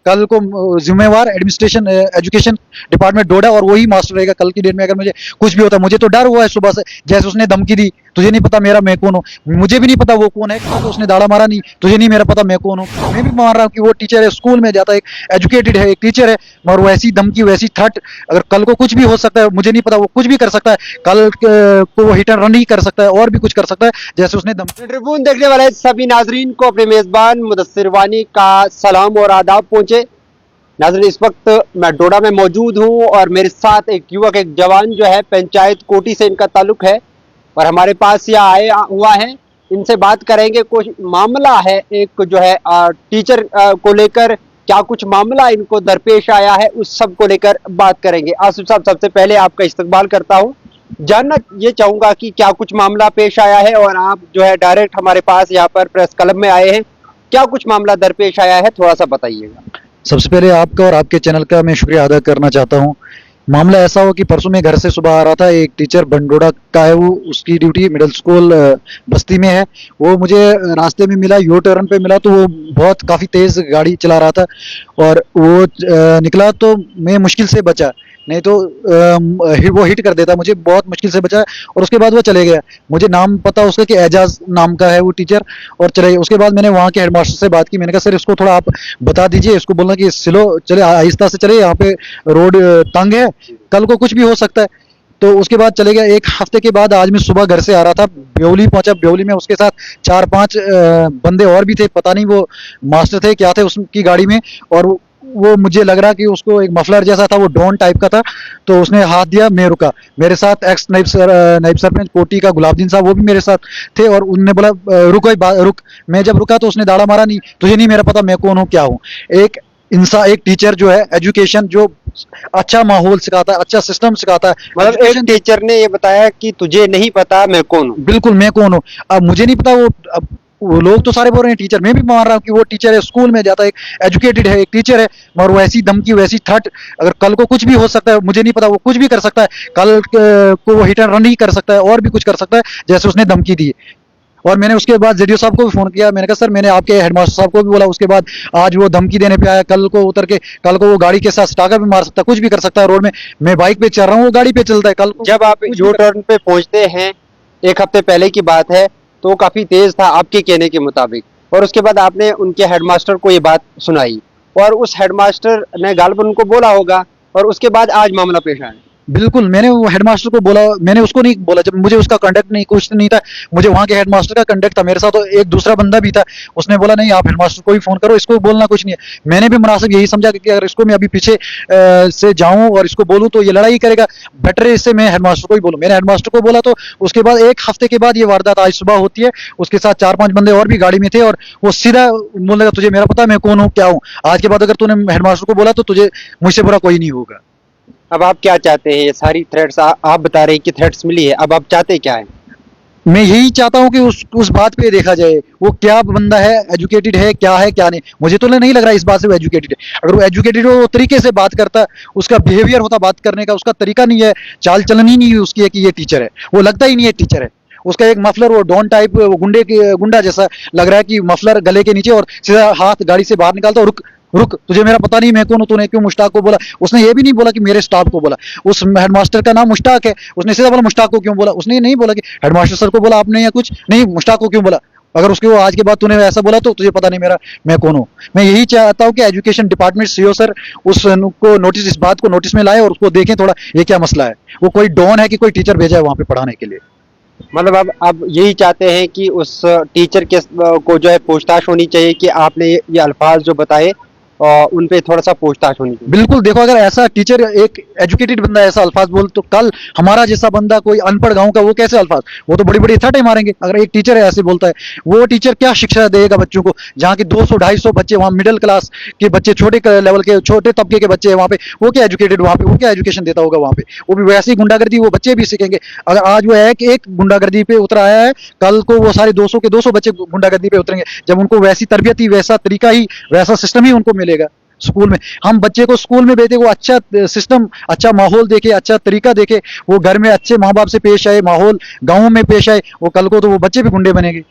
कल को जिम्मेवार एडमिनिस्ट्रेशन एजुकेशन डिपार्टमेंट डोडा और वही मास्टर रहेगा कल की डेट में। अगर मुझे कुछ भी होता है, मुझे तो डर हुआ है सुबह से, जैसे उसने धमकी दी, तुझे नहीं पता मेरा मैं कौन हूँ, मुझे भी नहीं पता वो कौन है, तो उसने दाड़ा मारा नहीं, तुझे नहीं मेरा पता मैं कौन हूँ। मैं भी मान रहा हूँ कि वो टीचर है, स्कूल में जाता है, एक एजुकेटेड है, एक टीचर है, मगर वैसी धमकी वैसी थ्रेट, अगर कल को कुछ भी हो सकता है, मुझे नहीं पता, वो कुछ भी कर सकता है, कल को वो हिट एंड रन ही कर सकता है और भी कुछ कर सकता है, जैसे उसने धमकी। ट्रिब्यून देखने वाले सभी नाजरीन को अपने मेजबान मुदस्सिर वानी का सलाम और आदाब पहुंचे। नाजरीन, इस वक्त मैं डोडा में मौजूद हूं और मेरे साथ एक युवक, एक जवान जो है, पंचायत कोटी से इनका ताल्लुक है और हमारे पास यह आया हुआ है। इनसे बात करेंगे, कुछ मामला है एक जो है टीचर को लेकर, क्या कुछ मामला इनको दरपेश आया है, उस सब को लेकर बात करेंगे। आसिफ साहब, सबसे पहले आपका इस्तकबाल करता हूं, जानना ये चाहूंगा कि क्या कुछ मामला पेश आया है और आप जो है डायरेक्ट हमारे पास यहाँ पर प्रेस क्लब में आए हैं, क्या कुछ मामला दरपेश आया है, थोड़ा सा बताइएगा। सबसे पहले आपका और आपके चैनल का मैं शुक्रिया अदा करना चाहता हूँ। मामला ऐसा हो कि परसों मैं घर से सुबह आ रहा था, एक टीचर बंडोड़ा का है, वो उसकी ड्यूटी मिडिल स्कूल बस्ती में है, वो मुझे रास्ते में मिला, यू टर्न पे मिला, तो वो बहुत काफ़ी तेज़ गाड़ी चला रहा था और वो निकला तो मैं मुश्किल से बचा, नहीं तो वो हिट कर देता, मुझे बहुत मुश्किल से बचा और उसके बाद वो चले गया। मुझे नाम पता उसका कि एजाज नाम का है वो टीचर, और चले गए। उसके बाद मैंने वहाँ के हेडमास्टर से बात की, मैंने कहा सर इसको थोड़ा आप बता दीजिए, इसको बोलना कि स्लो चले, आहिस्ता से चले, यहाँ पे रोड तंग है, कल को कुछ भी हो सकता है। तो उसके बाद चले गया। एक हफ्ते के बाद आज मैं सुबह घर से आ रहा था, ब्योली पहुंचा, ब्योली में उसके साथ 4-5 बंदे और भी थे, पता नहीं वो मास्टर थे क्या थे उसकी गाड़ी में, और वो मुझे लग रहा कि उसको एक मफलर जैसा था, वो डॉन टाइप का था, तो उसने हाथ दिया, मैं रुका। मेरे साथ एक्स नायब सरपंच कोटी का गुलाबदीन साहब वो भी मेरे साथ थे और उन्होंने बोला रुको रुक। मैं जब रुका तो उसने दाड़ा मारा, नहीं तुझे नहीं मेरा पता मैं कौन हूँ क्या हूँ। एक इंसान, एक टीचर जो है, एजुकेशन जो अच्छा माहौल सिखाता है, अच्छा सिस्टम सिखाता है, मतलब एक टीचर ने ये बताया कि तुझे नहीं पता मैं कौन हूँ। बिल्कुल मैं कौन हूँ। अब मुझे नहीं पता, वो लोग तो सारे बोल रहे हैं टीचर, मैं भी मान रहा हूँ कि वो टीचर है, स्कूल में जाता है, एक एजुकेटेड है, एक टीचर है, मगर वैसी धमकी वैसी थ्रेट, अगर कल को कुछ भी हो सकता है, मुझे नहीं पता, वो कुछ भी कर सकता है, कल को वो हिट एंड रन ही कर सकता है और भी कुछ कर सकता है, जैसे उसने धमकी दी। और मैंने उसके बाद जेडीओ साहब को भी फोन किया, मैंने कहा सर मैंने आपके हेडमास्टर साहब को भी बोला, उसके बाद आज वो धमकी देने पे आया, कल को उतर के, कल को वो गाड़ी के साथ स्टाका भी मार सकता है, कुछ भी कर सकता है रोड में। मैं बाइक पे चल रहा हूँ, वो गाड़ी पे चलता है, कल को जब आप यू टर्न पे पहुंचते हैं, एक हफ्ते पहले की बात है, तो काफी तेज था आपके कहने के मुताबिक, और उसके बाद आपने उनके हेडमास्टर को ये बात सुनाई और उस हेडमास्टर ने गालिबन उनको बोला होगा, और उसके बाद आज मामला पेश आया। बिल्कुल, मैंने वो हेडमास्टर को बोला, मैंने उसको नहीं बोला, जब मुझे उसका कांटेक्ट नहीं, कुछ नहीं था, मुझे वहाँ के हेडमास्टर का कांटेक्ट था, मेरे साथ तो एक दूसरा बंदा भी था, उसने बोला नहीं आप हेडमास्टर को ही फोन करो, इसको बोलना कुछ नहीं है। मैंने भी मुनासिब यही समझा कि अगर इसको मैं अभी पीछे से जाऊं और इसको बोलूं तो ये लड़ाई करेगा, बेटर है इससे मैं हेडमास्टर को ही बोलूं। मैंने हेडमास्टर को बोला, तो उसके बाद एक हफ्ते के बाद ये वारदात आज सुबह होती है, उसके साथ 4-5 बंदे और भी गाड़ी में थे और वो सीधा बोलने लगा तुझे मेरा पता मैं कौन हूँ क्या हूँ, आज के बाद अगर तूने हेडमास्टर को बोला तो तुझे मुझसे बुरा कोई नहीं होगा। अब आप क्या चाहते हैं? ये सारी थ्रेट्स आप बता रहे हैं कि थ्रेट्स मिली है, अब आप चाहते क्या है? मैं यही चाहता हूँ कि उस बात पे देखा जाए, वो क्या बंदा है, एजुकेटेड है क्या नहीं। मुझे तो नहीं लग रहा इस बात से वो एजुकेटेड है। अगर वो एजुकेटेड हो, वो तरीके से बात करता, उसका बिहेवियर होता बात करने का, उसका तरीका नहीं है, चाल चलन ही नहीं है उसकी है कि ये टीचर है, वो लगता ही नहीं है टीचर है। उसका एक मफलर, वो डॉन टाइप, वो गुंडा जैसा लग रहा है कि मफलर गले के नीचे और सीधा हाथ गाड़ी से बाहर निकालता, रुक रुक तुझे मेरा पता नहीं मैं कौन हूं, तूने क्यों मुश्ताक को बोला। उसने ये भी नहीं बोला कि मेरे स्टाफ को बोला, उस हेडमास्टर का नाम मुश्ताक है, उसने सीधा बोला मुश्ताक को क्यों बोला, उसने नहीं बोला कि हेडमास्टर सर को बोला आपने या कुछ नहीं, मुश्ताक को क्यों बोला। अगर उसके वो आज के बाद तूने ऐसा बोला तो तुझे पता नहीं मेरा मैं कौन हूँ। मैं यही चाहता हूँ कि एजुकेशन डिपार्टमेंट सीईओ सर उसको नोटिस, इस बात को नोटिस में लाए और उसको देखें थोड़ा ये क्या मसला है, वो कोई डॉन है कि कोई टीचर भेजा है वहाँ पे पढ़ाने के लिए। मतलब अब आप यही चाहते हैं कि उस टीचर के को जो है पूछताछ होनी चाहिए कि आपने ये अल्फाज जो बताए और उन पे थोड़ा सा पूछताछ होनी चाहिए। बिल्कुल, देखो अगर ऐसा टीचर, एक एजुकेटेड बंदा ऐसा अल्फाज बोल, तो कल हमारा जैसा बंदा, कोई अनपढ़ गांव का, वो कैसे अल्फाज, वो तो बड़ी बड़ी थ्रेटें मारेंगे। अगर एक टीचर ऐसे बोलता है, वो टीचर क्या शिक्षा देगा बच्चों को, जहाँ के 200-250 बच्चे, वहाँ मिडिल क्लास के बच्चे, छोटे लेवल के, छोटे तबके के बच्चे हैं वहाँ पे, वो क्या एजुकेटेड, वहाँ पे वो क्या एजुकेशन देता होगा वहाँ पे, वो भी वैसी गुंडागर्दी वो बच्चे भी सीखेंगे। अगर आज वो है कि एक गुंडागर्दी पे उतर आया है, कल को वो सारे 200 के 200 बच्चे गुंडागर्दी पे उतरेंगे, जब उनको वैसी तरबियत ही, वैसा तरीका ही, वैसा सिस्टम ही उनको मिलेगा। स्कूल में हम बच्चे को स्कूल में भेजे, वो अच्छा सिस्टम, अच्छा माहौल देखे, अच्छा तरीका देखे, वो घर में अच्छे माँ बाप से पेश आए, माहौल गाँव में पेश आए, वो कल को तो वो बच्चे भी गुंडे बनेंगे।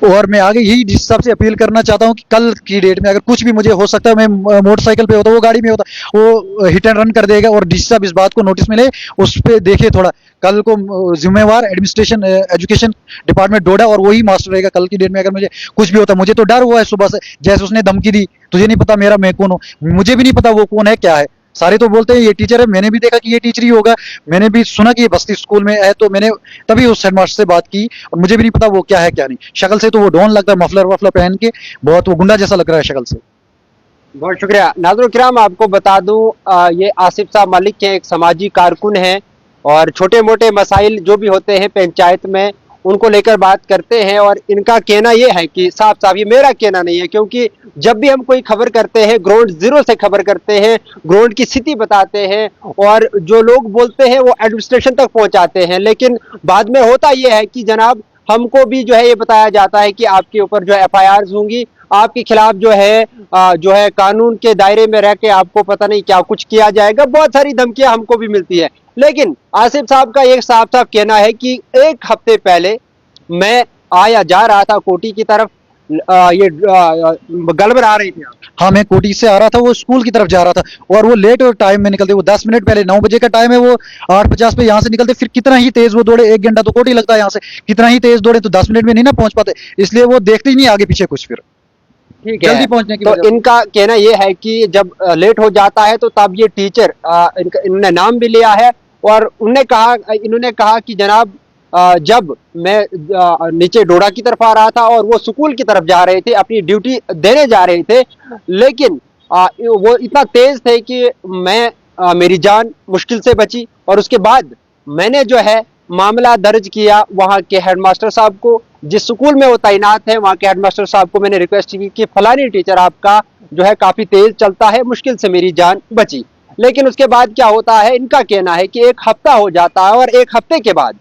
और मैं आगे यही जिस हिसाब से अपील करना चाहता हूँ कि कल की डेट में अगर कुछ भी मुझे हो सकता है, मैं मोटरसाइकिल पे होता, वो गाड़ी में होता, वो हिट एंड रन कर देगा, और डीसी साहब इस बात को नोटिस में ले, उस पे देखे थोड़ा। कल को जिम्मेवार एडमिनिस्ट्रेशन एजुकेशन डिपार्टमेंट डोडा, और वही मास्टर रहेगा। कल की डेट में अगर मुझे कुछ भी होता, मुझे तो डर हुआ है सुबह से, जैसे उसने धमकी दी, तुझे नहीं पता मेरा मैं कौन हूँ, मुझे भी नहीं पता वो कौन है क्या है। सारे तो बोलते हैं ये टीचर है, मैंने भी देखा कि ये टीचर ही होगा, मैंने भी सुना कि ये बस्ती स्कूल में है, तो मैंने तभी उस हेडमास्टर से बात की, और मुझे भी नहीं पता वो क्या है क्या नहीं। शक्ल से तो वो डॉन लगता है, मफलर वफलर पहन के, बहुत वो गुंडा जैसा लग रहा है शक्ल से। बहुत शुक्रिया नाज़रीन किराम, आपको बता दूं ये आसिफ साहब मलिक के एक समाजी कारकुन हैं और छोटे मोटे मसाइल जो भी होते हैं पंचायत में उनको लेकर बात करते हैं। और इनका कहना ये है कि साफ साफ, ये मेरा कहना नहीं है, क्योंकि जब भी हम कोई खबर करते हैं ग्राउंड जीरो से खबर करते हैं, ग्राउंड की स्थिति बताते हैं, और जो लोग बोलते हैं वो एडमिनिस्ट्रेशन तक पहुंचाते हैं, लेकिन बाद में होता यह है कि जनाब हमको भी जो है ये बताया जाता है कि आपके ऊपर जो है FIRs होंगी, आपके खिलाफ जो है कानून के दायरे में रह के आपको पता नहीं क्या कुछ किया जाएगा। बहुत सारी धमकियां हमको भी मिलती है। लेकिन आसिफ साहब का एक साफ साफ कहना है कि एक हफ्ते पहले मैं आया जा रहा था कोटी की तरफ, ये गड़बड़ आ रही थी आप। हाँ, मैं कोटी से आ रहा था, वो स्कूल की तरफ जा रहा था, और वो लेट टाइम में निकलते, वो 10 मिनट पहले, 9 बजे का टाइम है, वो 8:50 पे यहाँ से निकलते, फिर कितना ही तेज वो दौड़े, 1 घंटा तो कोटी लगता है यहाँ से, कितना ही तेज दौड़े तो 10 मिनट में नहीं ना पहुंच पाते, इसलिए वो देखते ही नहीं आगे पीछे कुछ, फिर ठीक है, जल्दी पहुंचने की तो वजह से। इनका कहना यह है कि जब लेट हो जाता है तो तब ये टीचर, इन्होंने नाम भी लिया है, और इन्होंने कहा कि जनाब जब मैं नीचे डोडा की तरफ आ रहा था और वो स्कूल की तरफ जा रहे थे, अपनी ड्यूटी देने जा रहे थे, लेकिन वो इतना तेज थे कि मेरी जान मुश्किल से बची। और उसके बाद मैंने जो है मामला दर्ज किया वहाँ के हेडमास्टर साहब को, जिस स्कूल में वो तैनात है, वहाँ के हेडमास्टर साहब को मैंने रिक्वेस्ट की कि फलानी टीचर आपका जो है काफी तेज चलता है, मुश्किल से मेरी जान बची। लेकिन उसके बाद क्या होता है, इनका कहना है कि एक हफ्ता हो जाता है, और एक हफ्ते के बाद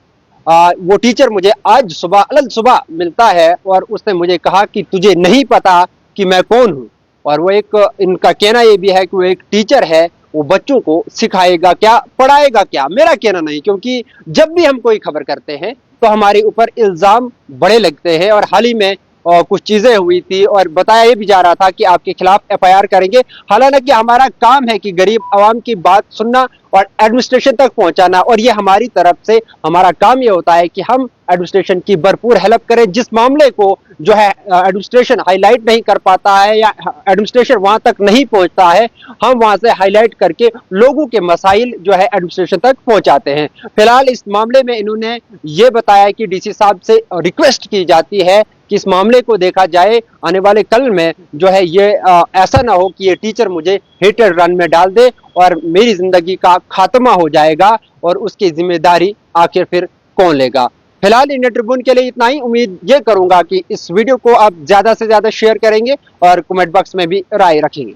वो टीचर मुझे आज सुबह अलग सुबह मिलता है, और उसने मुझे कहा कि तुझे नहीं पता कि मैं कौन हूँ। और वो इनका कहना ये भी है कि वो एक टीचर है, वो बच्चों को सिखाएगा क्या, पढ़ाएगा क्या। मेरा कहना नहीं, क्योंकि जब भी हम कोई खबर करते हैं तो हमारे ऊपर इल्जाम बड़े लगते हैं, और हाल ही में कुछ चीजें हुई थी और बताया ये भी जा रहा था कि आपके खिलाफ FIR करेंगे। हालांकि हमारा काम है कि गरीब आवाम की बात सुनना और एडमिनिस्ट्रेशन तक पहुंचाना, और ये हमारी तरफ से हमारा काम ये होता है कि हम एडमिनिस्ट्रेशन की भरपूर हेल्प करें। जिस मामले को जो है एडमिनिस्ट्रेशन हाईलाइट नहीं कर पाता है या एडमिनिस्ट्रेशन वहां तक नहीं पहुंचता है, हम वहां से हाईलाइट करके लोगों के मसाइल जो है एडमिनिस्ट्रेशन तक पहुंचाते हैं। फिलहाल इस मामले में इन्होंने ये बताया कि DC साहब से रिक्वेस्ट की जाती है कि इस मामले को देखा जाए, आने वाले कल में जो है ये ऐसा ना हो कि ये टीचर मुझे हिट एंड रन में डाल दे और मेरी जिंदगी का खात्मा हो जाएगा, और उसकी जिम्मेदारी आखिर फिर कौन लेगा। फिलहाल इंडिया ट्रिब्यून के लिए इतना ही। उम्मीद ये करूंगा कि इस वीडियो को आप ज्यादा से ज्यादा शेयर करेंगे और कमेंट बॉक्स में भी राय रखेंगे।